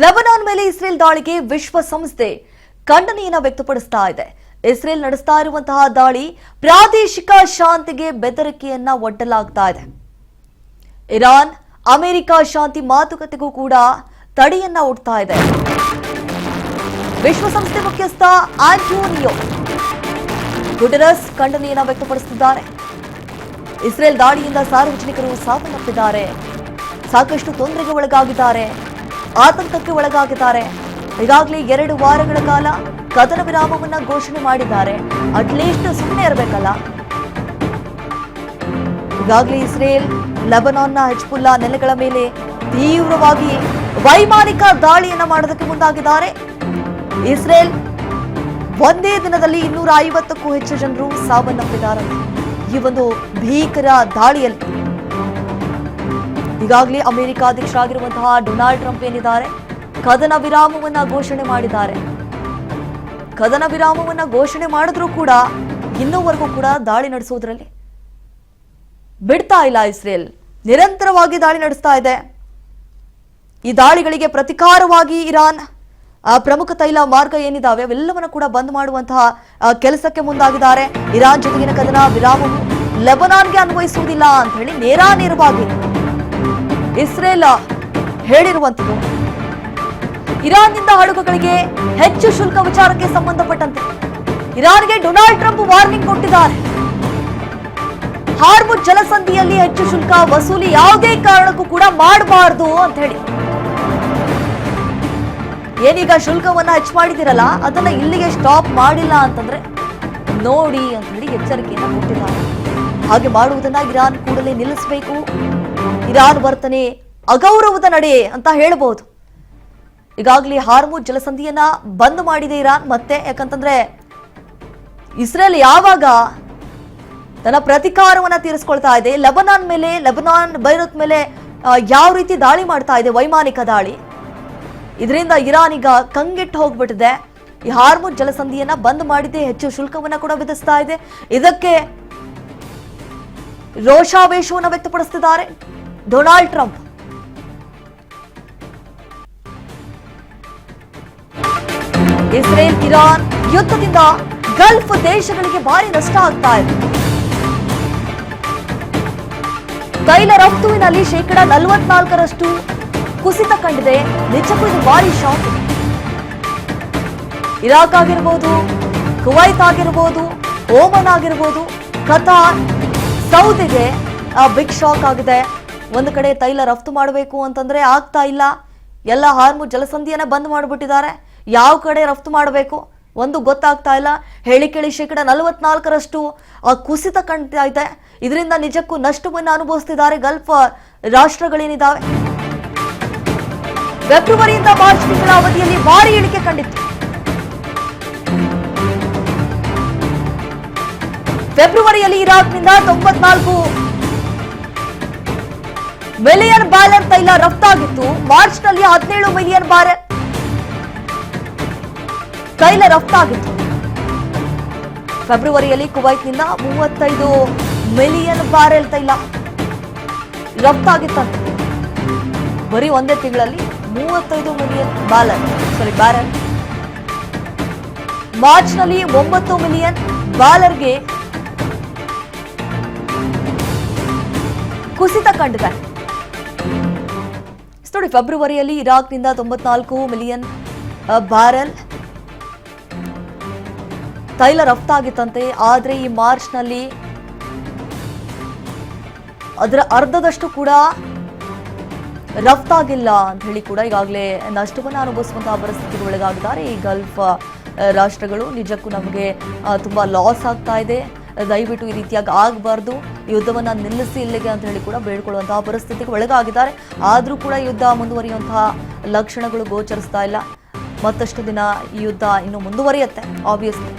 Lebanon ಮೇಲೆ Israel ದಾಳಿಗೆ ವಿಶ್ವಸಂಸ್ಥೆ ಖಂಡನೆಯನ್ನು ವ್ಯಕ್ತಪಡಿಸ್ತಾ ಇದೆ. ಇಸ್ರೇಲ್ ನಡೆಸ್ತಾ ಇರುವಂತಹ ದಾಳಿ ಪ್ರಾದೇಶಿಕ ಶಾಂತಿಗೆ ಬೆದರಿಕೆಯನ್ನ ಒಡ್ಡಲಾಗ್ತಾ ಇದೆ. ಇರಾನ್ ಅಮೆರಿಕ ಶಾಂತಿ ಮಾತುಕತೆಗೂ ಕೂಡ ತಡೆಯನ್ನ ಒಡ್ತಾ ಇದೆ. ವಿಶ್ವಸಂಸ್ಥೆ ಮುಖ್ಯಸ್ಥ ಆಂಟೋನಿಯೋ ಗುಟೆರಸ್ ಖಂಡನೆಯನ್ನು ವ್ಯಕ್ತಪಡಿಸುತ್ತಿದ್ದಾರೆ. ಇಸ್ರೇಲ್ ದಾಳಿಯಿಂದ ಸಾರ್ವಜನಿಕರು ಸಾವನ್ನಪ್ಪಿದ್ದಾರೆ, ಸಾಕಷ್ಟು ತೊಂದರೆಗೆ ಒಳಗಾಗಿದ್ದಾರೆ, ಆತಂಕಕ್ಕೆ ಒಳಗಾಗಿದ್ದಾರೆ. ಈಗಾಗಲೇ 2 ವಾರಗಳ ಕಾಲ ಕದನ ವಿರಾಮವನ್ನ ಘೋಷಣೆ ಮಾಡಿದ್ದಾರೆ. ಅಟ್ಲೀಸ್ಟ್ ಸುಮ್ಮನೆ ಇರಬೇಕಲ್ಲ. ಈಗಾಗಲೇ ಇಸ್ರೇಲ್ ಲೆಬನಾನ್ನ ಹಿಜ್ಬುಲ್ಲಾ ನೆಲೆಗಳ ಮೇಲೆ ತೀವ್ರವಾಗಿ ವೈಮಾನಿಕ ದಾಳಿಯನ್ನ ಮಾಡೋದಕ್ಕೆ ಮುಂದಾಗಿದ್ದಾರೆ. ಇಸ್ರೇಲ್ ಒಂದೇ ದಿನದಲ್ಲಿ 250ಕ್ಕೂ ಹೆಚ್ಚು ಜನರು ಸಾವನ್ನಪ್ಪಿದ್ದಾರೆ ಈ ಒಂದು ಭೀಕರ ದಾಳಿಯಲ್ಲಿ. ಈಗಾಗಲೇ ಅಮೆರಿಕ ಅಧ್ಯಕ್ಷರಾಗಿರುವಂತಹ ಡೊನಾಲ್ಡ್ ಟ್ರಂಪ್ ಏನಿದ್ದಾರೆ, ಕದನ ವಿರಾಮವನ್ನ ಘೋಷಣೆ ಮಾಡಿದ್ದಾರೆ. ಕದನ ವಿರಾಮವನ್ನ ಘೋಷಣೆ ಮಾಡಿದ್ರೂ ಕೂಡ ಇನ್ನೂವರೆಗೂ ಕೂಡ ದಾಳಿ ನಡೆಸೋದ್ರಲ್ಲಿ ಬಿಡ್ತಾ ಇಲ್ಲ. ಇಸ್ರೇಲ್ ನಿರಂತರವಾಗಿ ದಾಳಿ ನಡೆಸ್ತಾ ಇದೆ. ಈ ದಾಳಿಗಳಿಗೆ ಪ್ರತಿಕಾರವಾಗಿ ಇರಾನ್ ಪ್ರಮುಖ ತೈಲ ಮಾರ್ಗ ಏನಿದಾವೆ ಅವೆಲ್ಲವನ್ನ ಕೂಡ ಬಂದ್ ಮಾಡುವಂತಹ ಕೆಲಸಕ್ಕೆ ಮುಂದಾಗಿದ್ದಾರೆ. ಇರಾನ್ ಜೊತೆಗಿನ ಕದನ ವಿರಾಮವು ಲೆಬನಾನ್ಗೆ ಅನ್ವಯಿಸುವುದಿಲ್ಲ ಅಂತ ಹೇಳಿ ನೇರಾನೇರವಾಗಿ ಇಸ್ರೇಲ್ ಹೇಳಿರುವಂಥದ್ದು. ಇರಾನ್ನಿಂದ ಹಡಗುಗಳಿಗೆ ಹೆಚ್ಚು ಶುಲ್ಕ ವಿಚಾರಕ್ಕೆ ಸಂಬಂಧಪಟ್ಟಂತೆ ಇರಾನ್ಗೆ ಡೊನಾಲ್ಡ್ ಟ್ರಂಪ್ ವಾರ್ನಿಂಗ್ ಕೊಟ್ಟಿದ್ದಾರೆ. ಹಾರ್ಮುಜ್ ಜಲಸಂಧಿಯಲ್ಲಿ ಹೆಚ್ಚು ಶುಲ್ಕ ವಸೂಲಿ ಯಾವುದೇ ಕಾರಣಕ್ಕೂ ಕೂಡ ಮಾಡಬಾರದು ಅಂತ ಹೇಳಿ. ಏನೀಗ ಶುಲ್ಕವನ್ನ ಹೆಚ್ಚು ಮಾಡಿದಿರಲ್ಲ, ಅದನ್ನ ಇಲ್ಲಿಗೆ ಸ್ಟಾಪ್ ಮಾಡಿಲ್ಲ ಅಂತಂದ್ರೆ ನೋಡಿ ಅಂತ ಹೇಳಿ ಎಚ್ಚರಿಕೆಯನ್ನ ಕೊಟ್ಟಿದ್ದಾರೆ. ಹಾಗೆ ಮಾಡುವುದನ್ನ ಇರಾನ್ ಕೂಡಲೇ ನಿಲ್ಲಿಸಬೇಕು. ಇರಾನ್ ವರ್ತನೆ ಅಗೌರವದ ನಡೆ ಅಂತ ಹೇಳಬಹುದು. ಈಗಾಗಲೇ ಹಾರ್ಮುಜ್ ಜಲಸಂಧಿಯನ್ನ ಬಂದ್ ಮಾಡಿದೆ ಇರಾನ್. ಮತ್ತೆ ಯಾಕಂತಂದ್ರೆ ಇಸ್ರೇಲ್ ಯಾವಾಗ ತನ್ನ ಪ್ರತಿಕಾರವನ್ನ ತೀರಿಸ್ಕೊಳ್ತಾ ಇದೆ, ಲೆಬನಾನ್ ಬೈರುತ್ ಮೇಲೆ ಯಾವ ರೀತಿ ದಾಳಿ ಮಾಡ್ತಾ ಇದೆ, ವೈಮಾನಿಕ ದಾಳಿ, ಇದರಿಂದ ಇರಾನ್ ಈಗ ಕಂಗೆಟ್ಟು ಹೋಗ್ಬಿಟ್ಟಿದೆ. ಈ ಹಾರ್ಮುಜ್ ಜಲಸಂಧಿಯನ್ನ ಬಂದ್ ಮಾಡಿದೆ, ಹೆಚ್ಚು ಶುಲ್ಕವನ್ನ ಕೂಡ ವಿಧಿಸ್ತಾ ಇದೆ. ಇದಕ್ಕೆ ರೋಷಾವೇಶವನ್ನು ವ್ಯಕ್ತಪಡಿಸುತ್ತಿದ್ದಾರೆ ಡೊನಾಲ್ಡ್ ಟ್ರಂಪ್. ಇಸ್ರೇಲ್ ಇರಾನ್ ಯುದ್ಧದಿಂದ ಗಲ್ಫ್ ದೇಶಗಳಿಗೆ ಭಾರಿ ನಷ್ಟ ಆಗ್ತಾ ಇದೆ. ತೈಲ ರಫ್ತುವಿನಲ್ಲಿ 44% ಕುಸಿತ ಕಂಡಿದೆ. ನಿಜಕ್ಕೂ ಇದು ಭಾರಿ ಶಾಕ್. ಇರಾಕ್ ಆಗಿರ್ಬೋದು, ಕುವೈತ್ ಆಗಿರ್ಬೋದು, ಓಮನ್ ಆಗಿರ್ಬೋದು, ಕತಾರ್, ಸೌದಿಗೆ ಬಿಗ್ ಶಾಕ್ ಆಗಿದೆ. ಒಂದು ಕಡೆ ತೈಲ ರಫ್ತು ಮಾಡಬೇಕು ಅಂತಂದ್ರೆ ಆಗ್ತಾ ಇಲ್ಲ. ಎಲ್ಲ ಹಾರ್ಮುಜ್ ಜಲಸಂಧಿಯನ್ನ ಬಂದ್ ಮಾಡಿಬಿಟ್ಟಿದ್ದಾರೆ. ಯಾವ ಕಡೆ ರಫ್ತು ಮಾಡಬೇಕು ಒಂದು ಗೊತ್ತಾಗ್ತಾ ಇಲ್ಲ. ಹೇಳಿ ಕೇಳಿ 44% ಕುಸಿತ ಕಾಣ್ತಾ ಇದೆ. ಇದರಿಂದ ನಿಜಕ್ಕೂ ನಷ್ಟವನ್ನು ಅನುಭವಿಸುತ್ತಿದ್ದಾರೆ ಗಲ್ಫ್ ರಾಷ್ಟ್ರಗಳೇನಿದ್ದಾವೆ. ಫೆಬ್ರವರಿಯಿಂದ ಮಾರ್ಚ್ ತಿಂಗಳ ಅವಧಿಯಲ್ಲಿ ಭಾರಿ ಇಳಿಕೆ ಕಂಡಿತ್ತು. ಫೆಬ್ರವರಿಯಲ್ಲಿ ಇರಾಕ್ನಿಂದ 94 ಮಿಲಿಯನ್ ಬ್ಯಾರಲ್ ತೈಲ ರಫ್ತಾಗಿತ್ತು. ಮಾರ್ಚ್ನಲ್ಲಿ 17 ಮಿಲಿಯನ್ ಬ್ಯಾರಲ್ ತೈಲ ರಫ್ತಾಗಿತ್ತು. ಫೆಬ್ರವರಿಯಲ್ಲಿ ಕುವೈತ್ನಿಂದ 35 ಮಿಲಿಯನ್ ಬ್ಯಾರೆಲ್ ತೈಲ ರಫ್ತಾಗಿತ್ತಂತೆ. ಬರೀ ಒಂದೇ ತಿಂಗಳಲ್ಲಿ 35 ಮಿಲಿಯನ್ ಬ್ಯಾರಲ್. ಮಾರ್ಚ್ನಲ್ಲಿ 9 ಮಿಲಿಯನ್ ಬ್ಯಾರಲ್ಗೆ ಕುಸಿತ ಕಂಡಿದೆ. ನೋಡಿ, ಫೆಬ್ರವರಿಯಲ್ಲಿ ಇರಾಕ್ನಿಂದ 94 ಮಿಲಿಯನ್ ಬ್ಯಾರಲ್ ತೈಲ ರಫ್ತಾಗಿತ್ತಂತೆ. ಆದರೆ ಈ ಮಾರ್ಚ್ನಲ್ಲಿ ಅದರ ಅರ್ಧದಷ್ಟು ಕೂಡ ರಫ್ತಾಗಿಲ್ಲ ಅಂತ ಹೇಳಿ ಕೂಡ ಈಗಾಗಲೇ ನಷ್ಟವನ್ನು ಅನುಭವಿಸುವಂತಹ ಪರಿಸ್ಥಿತಿಗೆ ಒಳಗಾಗಿದ್ದಾರೆ ಈ ಗಲ್ಫ್ ರಾಷ್ಟ್ರಗಳು. ನಿಜಕ್ಕೂ ನಮಗೆ ತುಂಬಾ ಲಾಸ್ ಆಗ್ತಾ ಇದೆ, ದಯವಿಟ್ಟು ಈ ರೀತಿಯಾಗಿ ಆಗಬಾರ್ದು, ಯುದ್ಧವನ್ನ ನಿಲ್ಲಿಸಿ ಇಲ್ಲಿಗೆ ಅಂತ ಹೇಳಿ ಕೂಡ ಬೇಡ್ಕೊಳ್ಳುವಂತಹ ಪರಿಸ್ಥಿತಿಗೆ ಒಳಗಾಗಿದ್ದಾರೆ. ಆದರೂ ಕೂಡ ಯುದ್ಧ ಮುಂದುವರಿಯುವಂತಹ ಲಕ್ಷಣಗಳು ಗೋಚರಿಸ್ತಾ ಇಲ್ಲ. ಮತ್ತಷ್ಟು ದಿನ ಈ ಯುದ್ಧ ಇನ್ನು ಮುಂದುವರಿಯುತ್ತೆ ಆಬ್ವಿಯಸ್ಲಿ.